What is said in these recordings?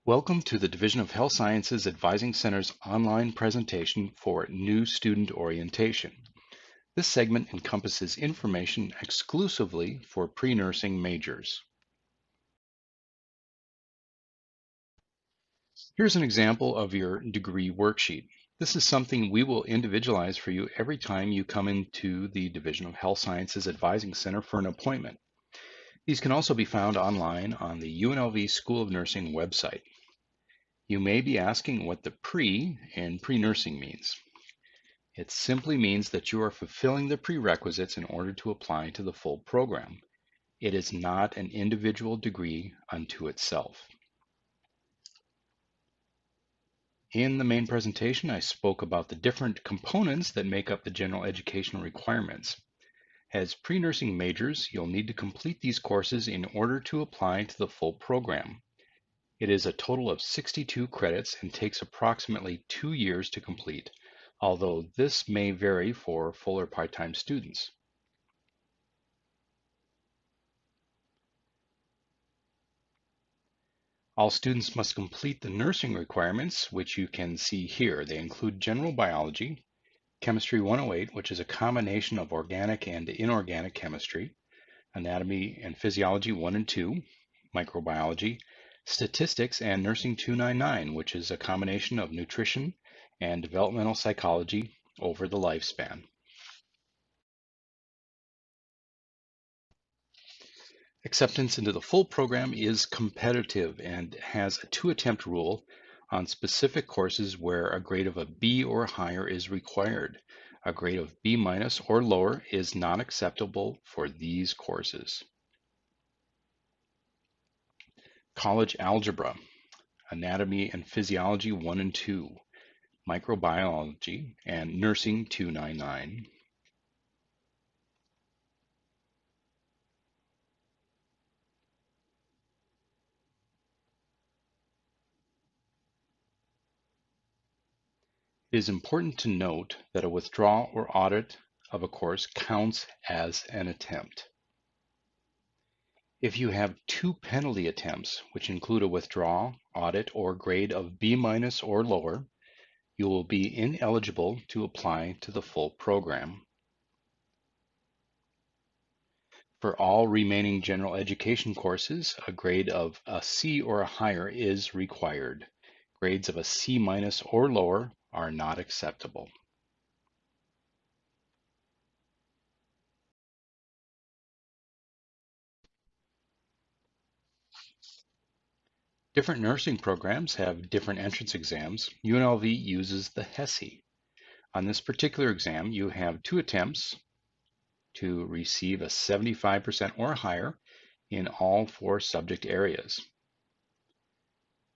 Welcome to the Division of Health Sciences Advising Center's online presentation for new student orientation. This segment encompasses information exclusively for pre-nursing majors. Here's an example of your degree worksheet. This is something we will individualize for you every time you come into the Division of Health Sciences Advising Center for an appointment. These can also be found online on the UNLV School of Nursing website. You may be asking what the pre in pre-nursing means. It simply means that you are fulfilling the prerequisites in order to apply to the full program. It is not an individual degree unto itself. In the main presentation, I spoke about the different components that make up the general education requirements. As pre-nursing majors, you'll need to complete these courses in order to apply to the full program. It is a total of 62 credits and takes approximately 2 years to complete, although this may vary for full or part-time students. All students must complete the nursing requirements, which you can see here. They include general biology, chemistry 108, which is a combination of organic and inorganic chemistry, anatomy and physiology 1 and 2, microbiology, statistics, and nursing 299, which is a combination of nutrition and developmental psychology over the lifespan. Acceptance into the full program is competitive and has a 2-attempt rule on specific courses where a grade of a B or higher is required. A grade of B- or lower is not acceptable for these courses. College algebra, anatomy and physiology 1 and 2, microbiology, and nursing 299. It is important to note that a withdrawal or audit of a course counts as an attempt. If you have 2 penalty attempts, which include a withdrawal, audit, or grade of B- or lower, you will be ineligible to apply to the full program. For all remaining general education courses, a grade of a C or higher is required. Grades of a C- or lower are not acceptable. Different nursing programs have different entrance exams. UNLV uses the HESI. On this particular exam, you have 2 attempts to receive a 75% or higher in all 4 subject areas,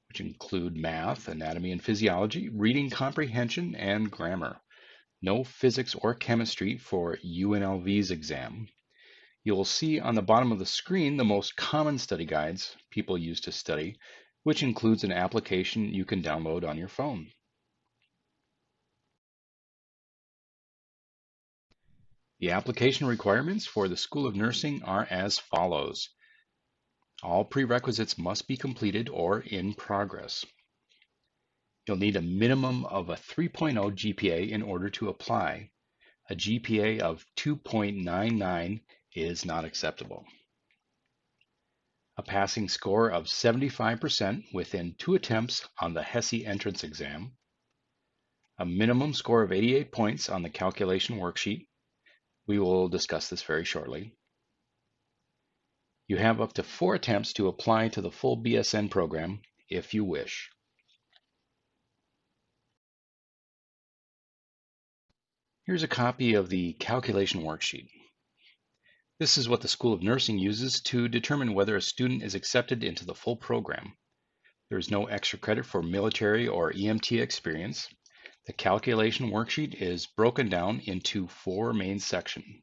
which include math, anatomy and physiology, reading comprehension, and grammar. No physics or chemistry for UNLV's exam. You will see on the bottom of the screen the most common study guides people use to study, which includes an application you can download on your phone. The application requirements for the School of Nursing are as follows. All prerequisites must be completed or in progress. You'll need a minimum of a 3.0 GPA in order to apply. A GPA of 2.99 is not acceptable. A passing score of 75% within 2 attempts on the HESI entrance exam. A minimum score of 88 points on the calculation worksheet. We will discuss this very shortly. You have up to 4 attempts to apply to the full BSN program if you wish. Here's a copy of the calculation worksheet. This is what the School of Nursing uses to determine whether a student is accepted into the full program. There is no extra credit for military or EMT experience. The calculation worksheet is broken down into 4 main sections.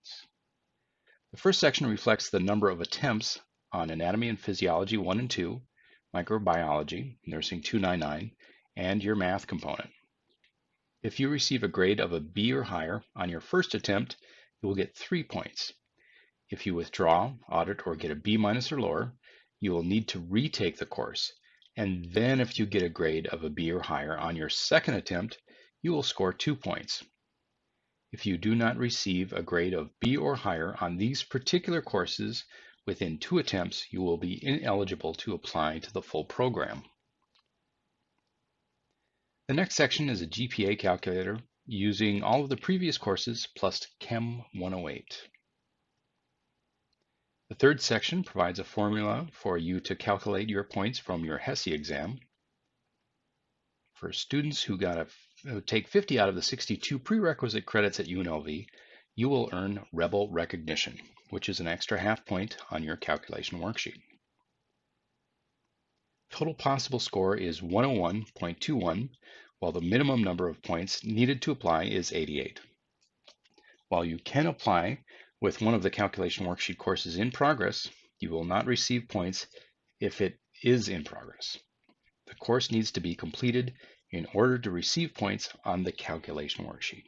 The first section reflects the number of attempts on anatomy and physiology 1 and 2, microbiology, nursing 299, and your math component. If you receive a grade of a B or higher on your first attempt, you will get 3 points. If you withdraw, audit, or get a B- or lower, you will need to retake the course. And then if you get a grade of a B or higher on your second attempt, you will score 2 points. If you do not receive a grade of B or higher on these particular courses within 2 attempts, you will be ineligible to apply to the full program. The next section is a GPA calculator using all of the previous courses plus Chem 108. The third section provides a formula for you to calculate your points from your HESI exam. For students who take 50 out of the 62 prerequisite credits at UNLV, you will earn Rebel Recognition, which is an extra half point on your calculation worksheet. Total possible score is 101.21, while the minimum number of points needed to apply is 88. While you can apply with one of the calculation worksheet courses in progress, you will not receive points if it is in progress. The course needs to be completed in order to receive points on the calculation worksheet.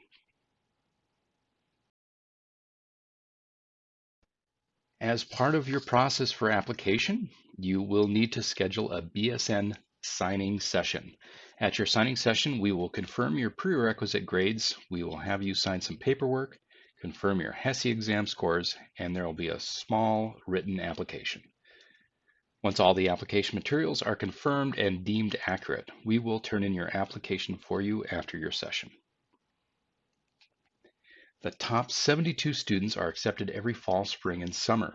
As part of your process for application, you will need to schedule a BSN signing session. At your signing session, we will confirm your prerequisite grades, we will have you sign some paperwork, confirm your HESI exam scores, and there will be a small written application. Once all the application materials are confirmed and deemed accurate, we will turn in your application for you after your session. The top 72 students are accepted every fall, spring, and summer.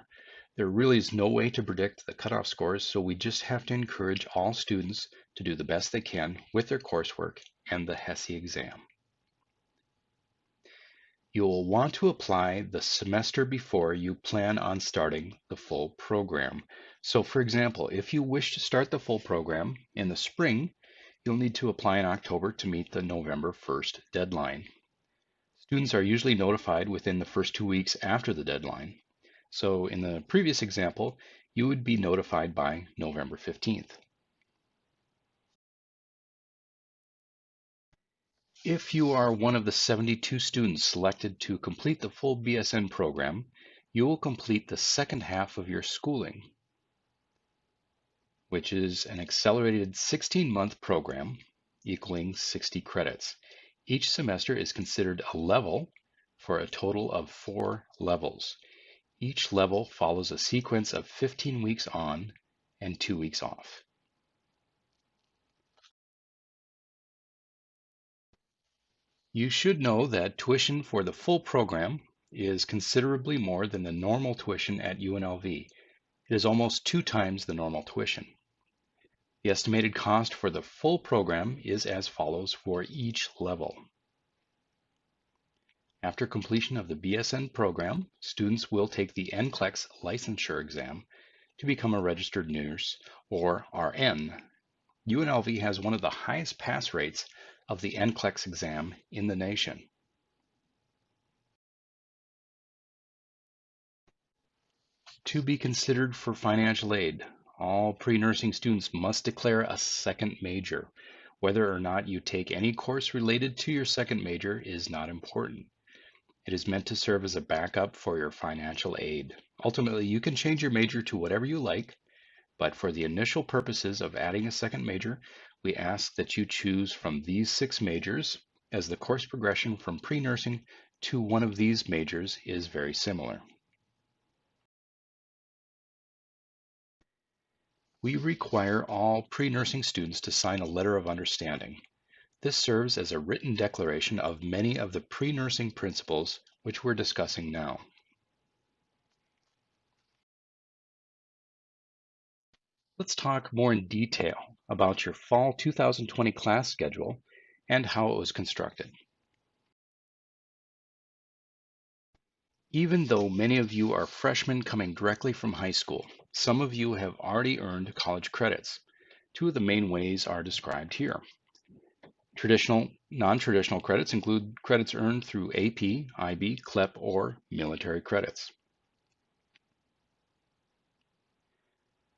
There really is no way to predict the cutoff scores, so we just have to encourage all students to do the best they can with their coursework and the HESI exam. You will want to apply the semester before you plan on starting the full program. So for example, if you wish to start the full program in the spring, you'll need to apply in October to meet the November 1st deadline. Students are usually notified within the first 2 weeks after the deadline. So in the previous example, you would be notified by November 15th. If you are one of the 72 students selected to complete the full BSN program, you will complete the second half of your schooling, which is an accelerated 16-month program equaling 60 credits. Each semester is considered a level for a total of 4 levels. Each level follows a sequence of 15 weeks on and 2 weeks off. You should know that tuition for the full program is considerably more than the normal tuition at UNLV. It is almost 2 times the normal tuition. The estimated cost for the full program is as follows for each level. After completion of the BSN program, students will take the NCLEX licensure exam to become a registered nurse, or RN. UNLV has one of the highest pass rates of the NCLEX exam in the nation. To be considered for financial aid, all pre-nursing students must declare a second major. Whether or not you take any course related to your second major is not important. It is meant to serve as a backup for your financial aid. Ultimately, you can change your major to whatever you like, but for the initial purposes of adding a second major, we ask that you choose from these 6 majors, as the course progression from pre-nursing to one of these majors is very similar. We require all pre-nursing students to sign a letter of understanding. This serves as a written declaration of many of the pre-nursing principles which we're discussing now. Let's talk more in detail about your fall 2020 class schedule and how it was constructed. Even though many of you are freshmen coming directly from high school, some of you have already earned college credits. 2 of the main ways are described here. Traditional, non-traditional credits include credits earned through AP, IB, CLEP, or military credits.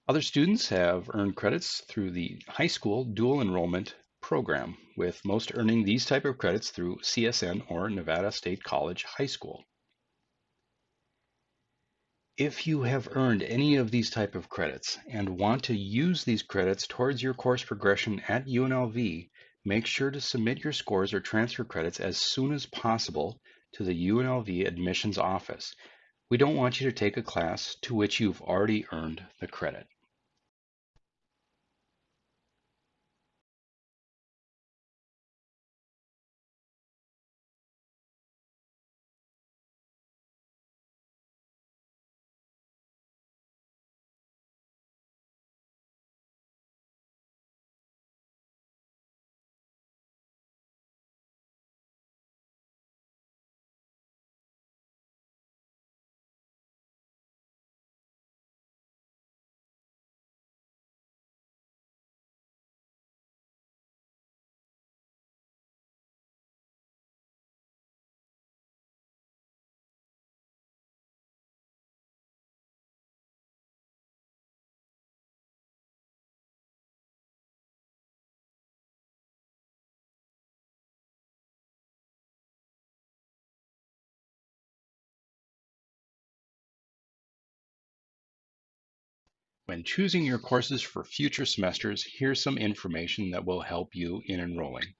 Other students have earned credits through the high school dual enrollment program, with most earning these type of credits through CSN or Nevada State College High School. If you have earned any of these type of credits and want to use these credits towards your course progression at UNLV, make sure to submit your scores or transfer credits as soon as possible to the UNLV admissions office. We don't want you to take a class to which you've already earned the credit. When choosing your courses for future semesters, here's some information that will help you in enrolling.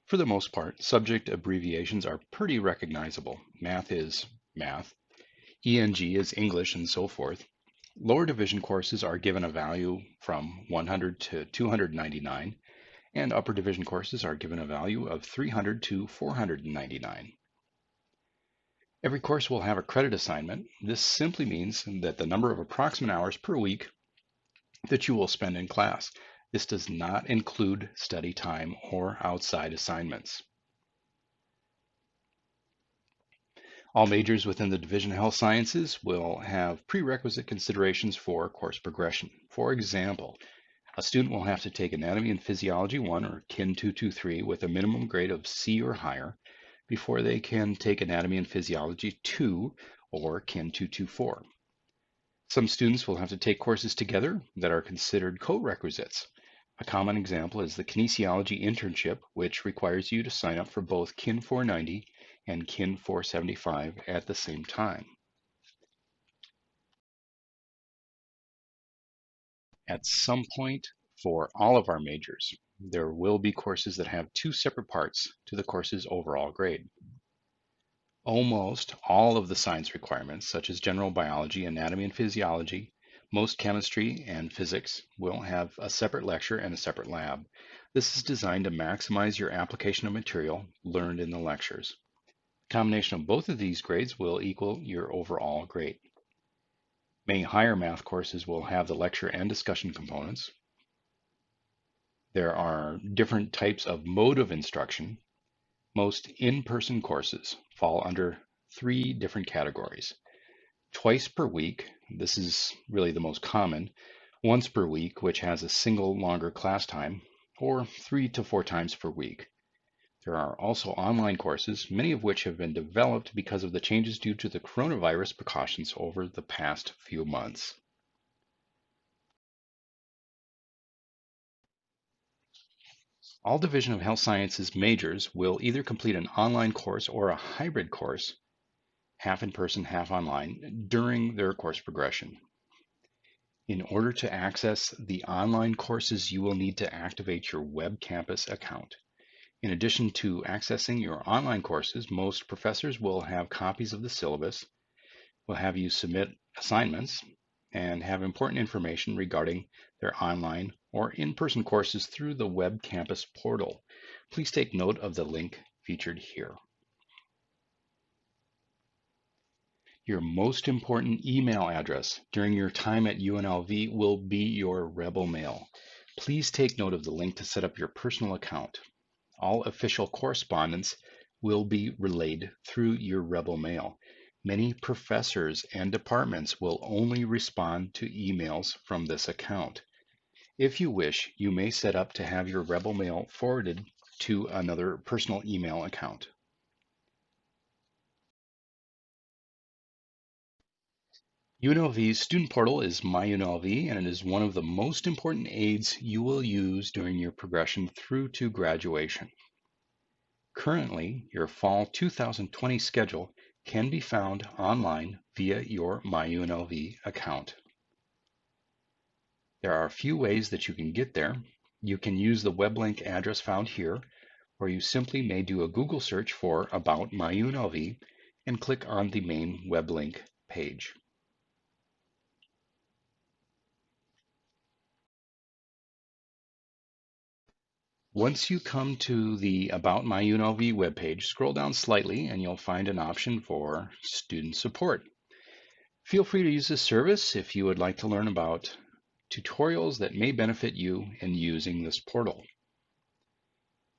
For the most part, subject abbreviations are pretty recognizable. Math is math, ENG is English, and so forth. Lower division courses are given a value from 100 to 299, and upper division courses are given a value of 300 to 499. Every course will have a credit assignment. This simply means that the number of approximate hours per week that you will spend in class. This does not include study time or outside assignments. All majors within the Division of Health Sciences will have prerequisite considerations for course progression. For example, a student will have to take Anatomy and Physiology 1 or KIN 223 with a minimum grade of C or higher before they can take Anatomy and Physiology 2 or KIN 224. Some students will have to take courses together that are considered co-requisites. A common example is the kinesiology internship, which requires you to sign up for both KIN 490 and KIN 475 at the same time. At some point for all of our majors, there will be courses that have two separate parts to the course's overall grade. Almost all of the science requirements, such as general biology, anatomy and physiology, most chemistry and physics, will have a separate lecture and a separate lab. This is designed to maximize your application of material learned in the lectures. The combination of both of these grades will equal your overall grade. Many higher math courses will have the lecture and discussion components. There are different types of mode of instruction. Most in-person courses fall under three different categories. Twice per week, this is really the most common. Once per week, which has a single longer class time, or 3 to 4 times per week. There are also online courses, many of which have been developed because of the changes due to the coronavirus precautions over the past few months. All Division of Health Sciences majors will either complete an online course or a hybrid course, half in person, half online, during their course progression. In order to access the online courses, you will need to activate your Web Campus account. In addition to accessing your online courses, most professors will have copies of the syllabus, will have you submit assignments, and have important information regarding their online or in-person courses through the Web Campus portal. Please take note of the link featured here. Your most important email address during your time at UNLV will be your Rebel Mail. Please take note of the link to set up your personal account. All official correspondence will be relayed through your Rebel Mail. Many professors and departments will only respond to emails from this account. If you wish, you may set up to have your Rebel Mail forwarded to another personal email account. UNLV's student portal is MyUNLV, and it is one of the most important aids you will use during your progression through to graduation. Currently, your fall 2020 schedule can be found online via your MyUNLV account. There are a few ways that you can get there. You can use the web link address found here, or you simply may do a Google search for About MyUNLV and click on the main web link page. Once you come to the About MyUNLV webpage, scroll down slightly and you'll find an option for Student Support. Feel free to use this service if you would like to learn about tutorials that may benefit you in using this portal.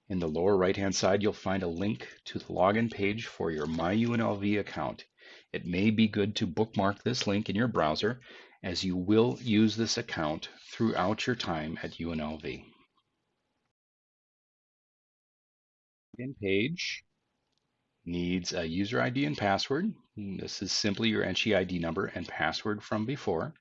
In the lower right-hand side, you'll find a link to the login page for your MyUNLV account. It may be good to bookmark this link in your browser, as you will use this account throughout your time at UNLV. Login page needs a user ID and password. This is simply your entry ID number and password from before.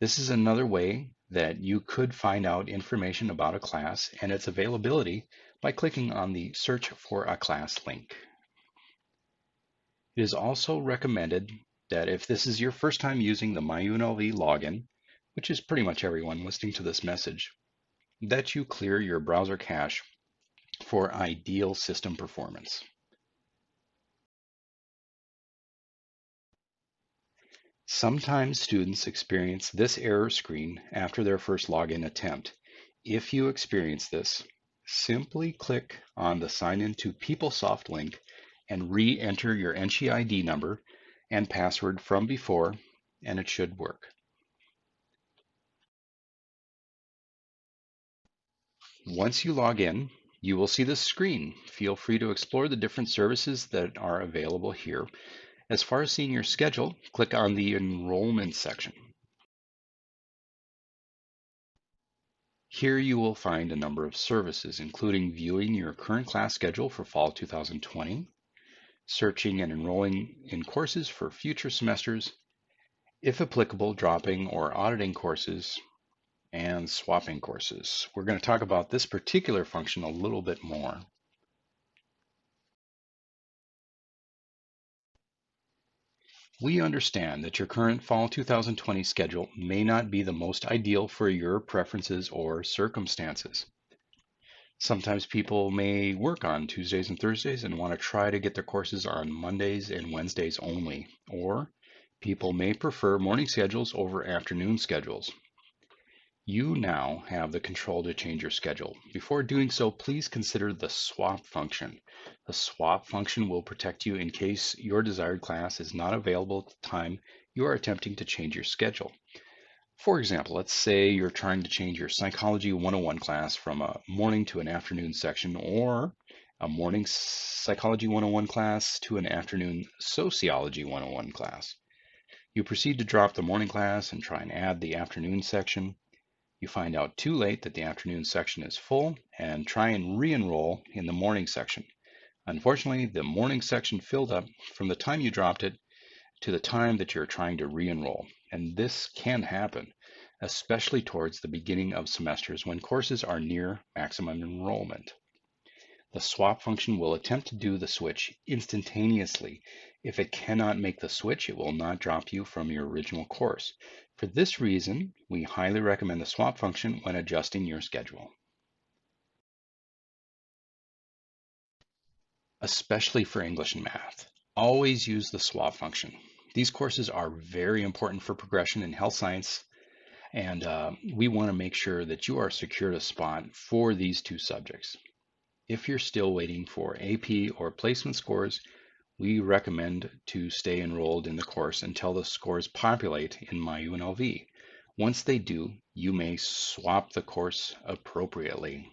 This is another way that you could find out information about a class and its availability by clicking on the Search for a Class link. It is also recommended that if this is your first time using the MyUNLV login, which is pretty much everyone listening to this message, that you clear your browser cache for ideal system performance. Sometimes students experience this error screen after their first login attempt. If you experience this, simply click on the Sign In to PeopleSoft link and re-enter your entry ID number and password from before, and it should work. Once you log in, you will see this screen. Feel free to explore the different services that are available here. As far as seeing your schedule, click on the Enrollment section. Here you will find a number of services, including viewing your current class schedule for fall 2020, searching and enrolling in courses for future semesters, if applicable, dropping or auditing courses, and swapping courses. We're going to talk about this particular function a little bit more. We understand that your current fall 2020 schedule may not be the most ideal for your preferences or circumstances. Sometimes people may work on Tuesdays and Thursdays and want to try to get their courses on Mondays and Wednesdays only, or people may prefer morning schedules over afternoon schedules. You now have the control to change your schedule. Before doing so, please consider the swap function. The swap function will protect you in case your desired class is not available at the time you are attempting to change your schedule. For example, let's say you're trying to change your Psychology 101 class from a morning to an afternoon section, or a morning Psychology 101 class to an afternoon Sociology 101 class. You proceed to drop the morning class and try and add the afternoon section. You find out too late that the afternoon section is full and try and re-enroll in the morning section. Unfortunately, the morning section filled up from the time you dropped it to the time that you're trying to re-enroll. And this can happen, especially towards the beginning of semesters when courses are near maximum enrollment. The swap function will attempt to do the switch instantaneously. If it cannot make the switch, it will not drop you from your original course. For this reason, we highly recommend the swap function when adjusting your schedule. Especially for English and math, always use the swap function. These courses are very important for progression in health science, and we want to make sure that you are secured a spot for these two subjects. If you're still waiting for AP or placement scores, we recommend to stay enrolled in the course until the scores populate in MyUNLV. Once they do, you may swap the course appropriately.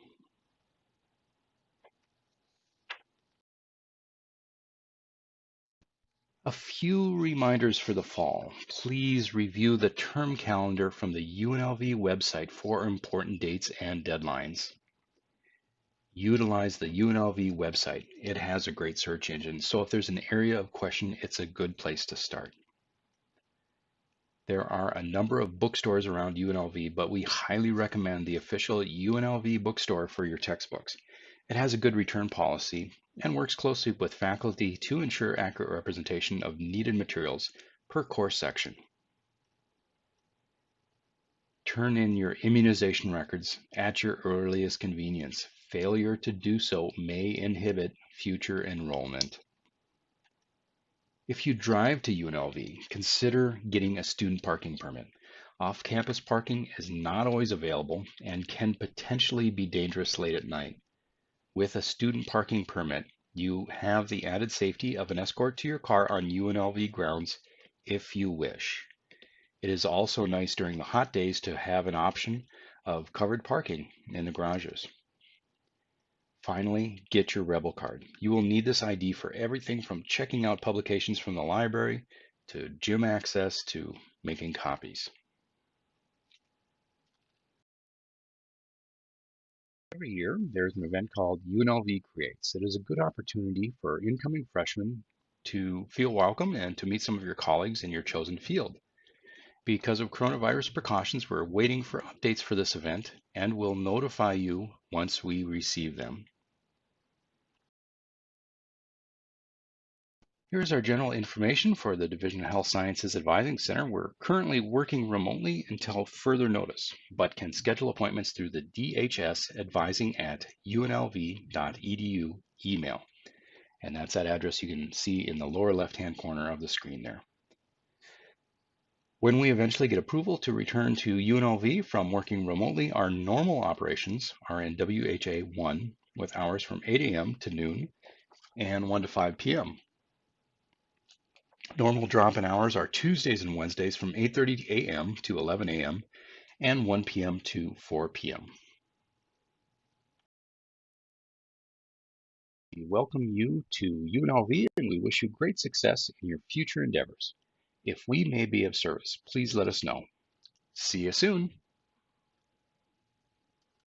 A few reminders for the fall. Please review the term calendar from the UNLV website for important dates and deadlines. Utilize the UNLV website. It has a great search engine, so if there's an area of question, it's a good place to start. There are a number of bookstores around UNLV, but we highly recommend the official UNLV bookstore for your textbooks. It has a good return policy, and works closely with faculty to ensure accurate representation of needed materials per course section. Turn in your immunization records at your earliest convenience. Failure to do so may inhibit future enrollment. If you drive to UNLV, consider getting a student parking permit. Off-campus parking is not always available and can potentially be dangerous late at night. With a student parking permit, you have the added safety of an escort to your car on UNLV grounds if you wish. It is also nice during the hot days to have an option of covered parking in the garages. Finally, get your Rebel card. You will need this ID for everything from checking out publications from the library to gym access to making copies. Every year, there's an event called UNLV Creates. It is a good opportunity for incoming freshmen to feel welcome and to meet some of your colleagues in your chosen field. Because of coronavirus precautions, we're waiting for updates for this event and will notify you once we receive them. Here's our general information for the Division of Health Sciences Advising Center. We're currently working remotely until further notice, but can schedule appointments through the DHS advising@unlv.edu email. And that's that address you can see in the lower left-hand corner of the screen there. When we eventually get approval to return to UNLV from working remotely, our normal operations are in WHA 1 with hours from 8 a.m. to noon and 1 to 5 p.m. Normal drop-in hours are Tuesdays and Wednesdays from 8:30 a.m. to 11 a.m. and 1 p.m. to 4 p.m. We welcome you to UNLV and we wish you great success in your future endeavors. If we may be of service, please let us know. See you soon.